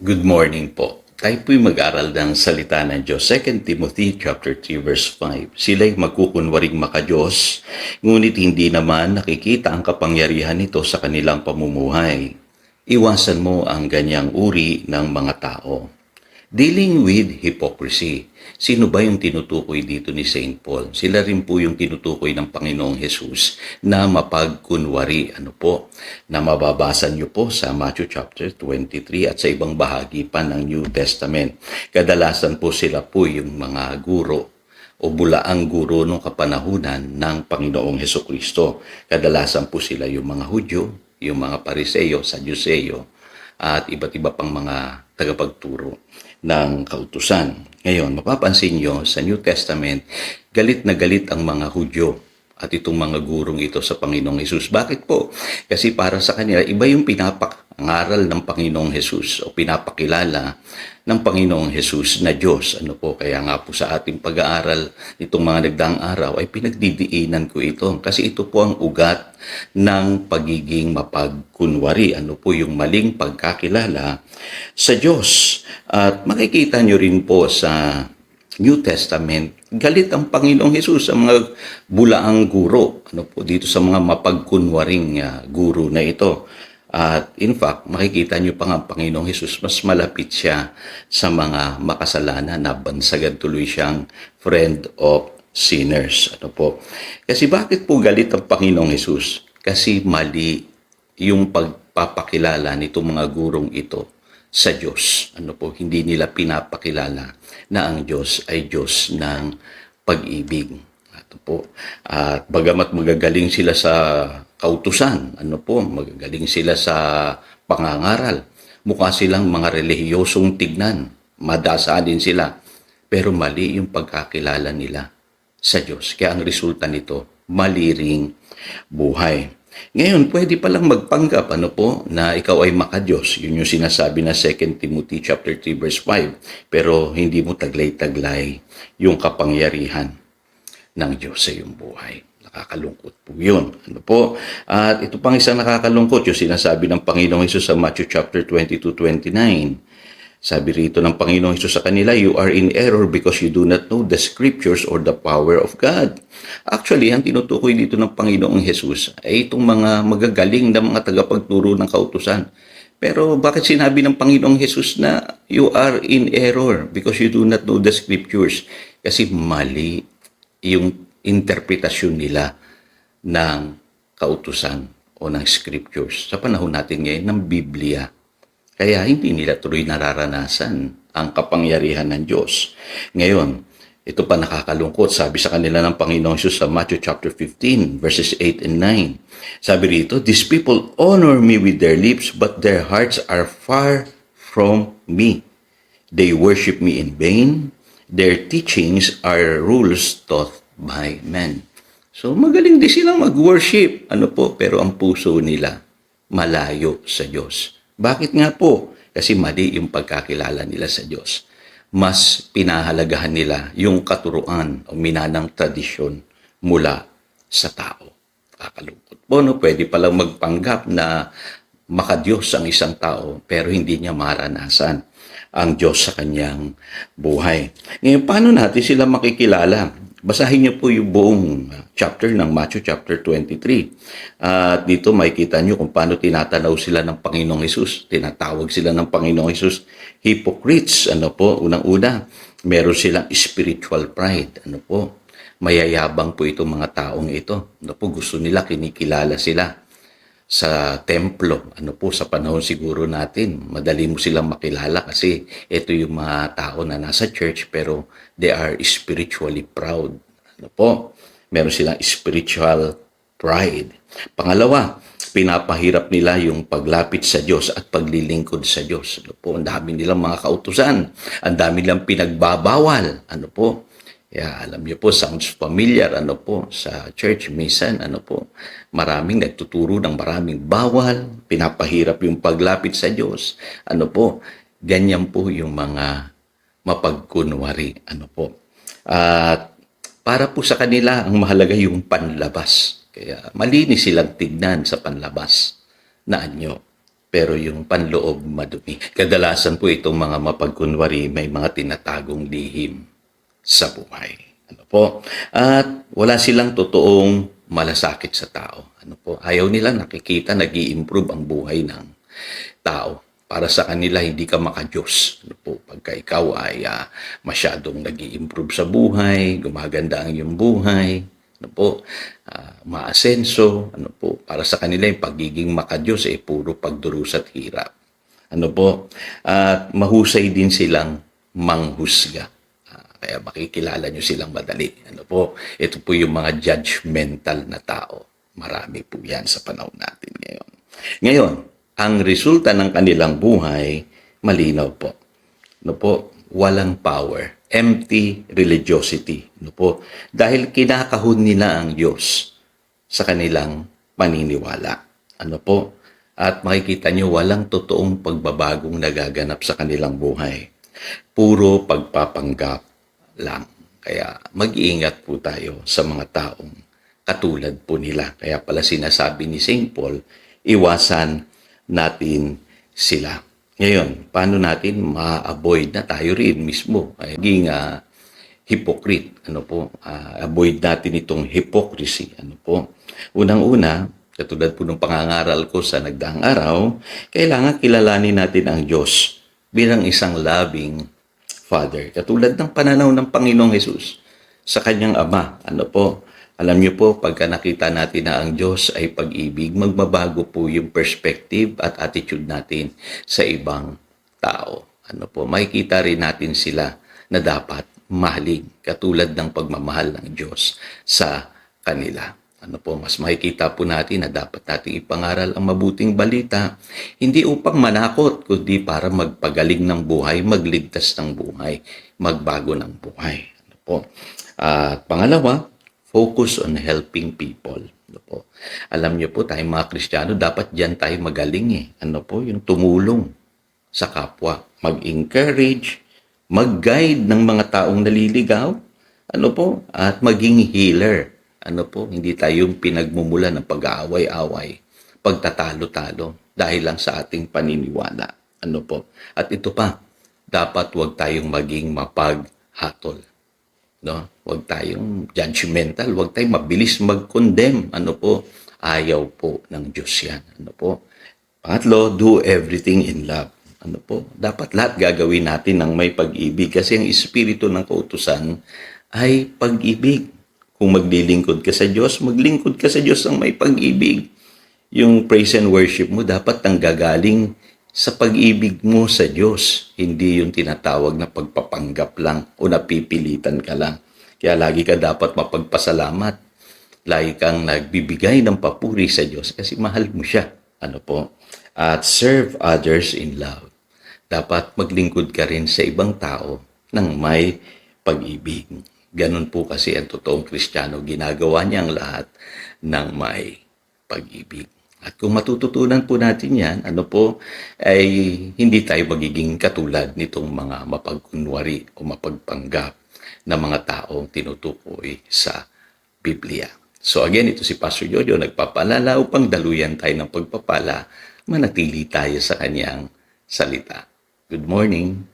Good morning po. Tayo po'y mag-aral ng salita ng Diyos. 2 Timothy chapter 3 verse 5. Sila'y magkukunwaring maka-Diyos, ngunit hindi naman nakikita ang kapangyarihan nito sa kanilang pamumuhay. Iwasan mo ang ganyang uri ng mga tao. Dealing with hypocrisy. Sino ba yung tinutukoy dito ni Saint Paul? Sila rin po yung tinutukoy ng Panginoong Jesus na mapagkunwari. Na mababasa niyo po sa Matthew chapter 23 at sa ibang bahagi pa ng New Testament. Kadalasan po sila po yung mga guro o bulaang guro nung kapanahunan ng Panginoong Hesukristo. Kadalasan po sila yung mga Hudyo, yung mga Pariseo, Sadyuseo, at iba't iba pang mga tagapagturo ng kautusan. Ngayon, mapapansin nyo sa New Testament, galit na galit ang mga Hudyo at itong mga gurong ito sa Panginoong Hesus. Bakit po? Kasi para sa kanila, iba yung pinapangaral ng Panginoong Hesus o pinapakilala ng Panginoong Hesus na Diyos. Kaya nga po sa ating pag-aaral nitong mga nagdaang araw ay pinagdidiinan ko ito. Kasi ito po ang ugat ng pagiging mapagkunwari. Yung maling pagkakilala sa Diyos. At makikita nyo rin po sa New Testament, galit ang Panginoong Hesus sa mga bulaang guro. Dito sa mga mapagkunwaring guro na ito. At in fact, makikita nyo pa nga ang Panginoong Hesus, mas malapit siya sa mga makasalanan na bansagan tuloy siyang friend of sinners. Kasi bakit po galit ang Panginoong Hesus? Kasi mali yung pagpapakilala nitong mga gurong ito sa Diyos. Hindi nila pinapakilala na ang Diyos ay Diyos ng pag-ibig. At bagamat magagaling sila sa kautusan, magagaling sila sa pangangaral, mukha silang mga relihiyosong tignan, madasa din sila, pero mali yung pagkakilala nila sa Diyos. Kaya ang resulta nito, mali ring buhay. Ngayon, pwede palang magpanggap na ikaw ay makadiyos. Yun yung sinasabi na 2 Timothy chapter 3 verse 5. Pero hindi mo taglay-taglay yung kapangyarihan ng Diyos sa iyong buhay. Nakakalungkot po yun. At ito pang isang nakakalungkot, yung sinasabi ng Panginoong Hesus sa Matthew chapter 22-29. Sabi rito ng Panginoong Hesus sa kanila, you are in error because you do not know the scriptures or the power of God. Actually, ang tinutukoy dito ng Panginoong Hesus ay itong mga magagaling na mga tagapagturo ng kautusan. Pero bakit sinabi ng Panginoong Hesus na you are in error because you do not know the scriptures? Kasi mali yung interpretasyon nila ng kautusan o ng scriptures sa panahon natin ngayon ng Biblia. Kaya hindi nila tuloy nararanasan ang kapangyarihan ng Diyos. Ngayon, ito pa nakakalungkot. Sabi sa kanila ng Panginoong Jesus sa Matthew chapter 15, verses 8 and 9. Sabi rito, these people honor me with their lips, but their hearts are far from me. They worship me in vain. Their teachings are rules taught by men. So magaling din silang mag-worship. Pero ang puso nila malayo sa Diyos. Bakit nga po? Kasi mali yung pagkakilala nila sa Diyos. Mas pinahalagahan nila yung katuruan o minanang tradisyon mula sa tao. Kakalungkot po, Pwede palang magpanggap na makadiyos ang isang tao pero hindi niya maranasan ang Diyos sa kanyang buhay. Ngayon, paano natin sila makikilala? Basahin niyo po yung buong chapter ng Matthew chapter 23. At dito makikita niyo kung paano tinatanaw sila ng Panginoong Hesus. Tinatawag sila ng Panginoong Hesus hypocrites. Unang-una, meron silang spiritual pride. Mayayabang po itong mga taong ito. Gusto nila kinikilala sila sa templo. Sa panahon siguro natin, madali mo silang makilala kasi ito yung mga tao na nasa church pero they are spiritually proud. Meron silang spiritual pride. Pangalawa, pinapahirap nila yung paglapit sa Diyos at paglilingkod sa Diyos. Ang dami nilang mga kautusan. Ang dami nilang pinagbabawal. Alam niyo po, sounds familiar, sa church, minsan, maraming nagtuturo ng maraming bawal, pinapahirap yung paglapit sa Diyos, ganyan po yung mga mapagkunwari, At para po sa kanila, ang mahalaga yung panlabas. Kaya malinis silang tignan sa panlabas na anyo. pero yung panloob madumi. Kadalasan po itong mga mapagkunwari may mga tinatagong lihim sa buhay. Ano po? At wala silang totoong malasakit sa tao. Ano po? Ayaw nila nakikita nag-i-improve ang buhay ng tao. Para sa kanila, hindi ka makadiyos. Ano po? Pagka ikaw ay masyadong nag-i-improve sa buhay, gumaganda ang iyong buhay, ano po, maasenso, ano po, para sa kanila yung pagiging makadiyos puro pagdurusa at hirap. Ano po, at mahusay din silang manghusga. Kaya makikilala nyo silang madali. Ano po, ito po yung mga judgmental na tao. Marami po yan sa panahon natin ngayon. Ngayon, ang resulta ng kanilang buhay, malinaw po. Ano po, walang power. Empty religiosity. Ano po, dahil kinakahon nila ang Diyos sa kanilang paniniwala. Ano po, at makikita nyo walang totoong pagbabagong nagaganap sa kanilang buhay. Puro pagpapanggap lang. Kaya mag-iingat po tayo sa mga taong katulad po nila. Kaya pala sinasabi ni St. Paul, iwasan natin sila. Ngayon, paano natin ma-avoid na tayo rin mismo ay maging hypocrite? Ano po? Avoid natin itong hypocrisy. Ano po? Unang-una, katulad po ng pangangaral ko sa nagdaang araw, kailangan kilalanin natin ang Diyos bilang isang loving Father. Katulad ng pananaw ng Panginoong Hesus sa kanyang Ama. Ano po? Alam niyo po, pagka nakita natin na ang Diyos ay pag-ibig, magbabago po yung perspective at attitude natin sa ibang tao. Ano po, makikita rin natin sila na dapat mahalin, katulad ng pagmamahal ng Diyos sa kanila. Ano po, mas makikita po natin na dapat nating ipangaral ang mabuting balita, hindi upang manakot, kundi para magpagaling ng buhay, magligtas ng buhay, magbago ng buhay. Ano po? At pangalawa, focus on helping people. Ano po? Alam niyo po, tayong mga Kristiyano, dapat diyan tayo magaling Ano po? Yung tumulong sa kapwa. Mag-encourage, mag-guide ng mga taong naliligaw. Ano po? At maging healer. Ano po? Hindi tayo yung pinagmumula ng pag-aaway-away, pagtatalo-talo, dahil lang sa ating paniniwala. Ano po? At ito pa, dapat huwag tayong maging mapaghatol. No? Huwag tayong judgmental, huwag tayong mabilis mag-condemn. Ano po? Ayaw po ng Diyos yan. Ano po? Pangatlo, do everything in love. Ano po? Dapat lahat gagawin natin ng may pag-ibig kasi ang espiritu ng kautusan ay pag-ibig. Kung maglilingkod ka sa Diyos, maglingkod ka sa Diyos ng may pag-ibig. Yung praise and worship mo dapat nanggagaling sa pag-ibig mo sa Diyos, hindi yung tinatawag na pagpapanggap lang o napipilitan ka lang. Kaya lagi ka dapat mapagpasalamat. Lagi kang nagbibigay ng papuri sa Diyos kasi mahal mo siya. Ano po? At serve others in love. Dapat maglingkod ka rin sa ibang tao ng may pag-ibig. Ganun po kasi ang totoong Kristiyano. Ginagawa niya ang lahat ng may pag-ibig. At kung matututunan po natin yan, ano po, ay hindi tayo magiging katulad nitong mga mapagkunwari o mapagpanggap na mga taong tinutukoy sa Biblia. So again, ito si Pastor Jojo, nagpapaalala upang daluyan tayo ng pagpapala, manatili tayo sa kanyang salita. Good morning.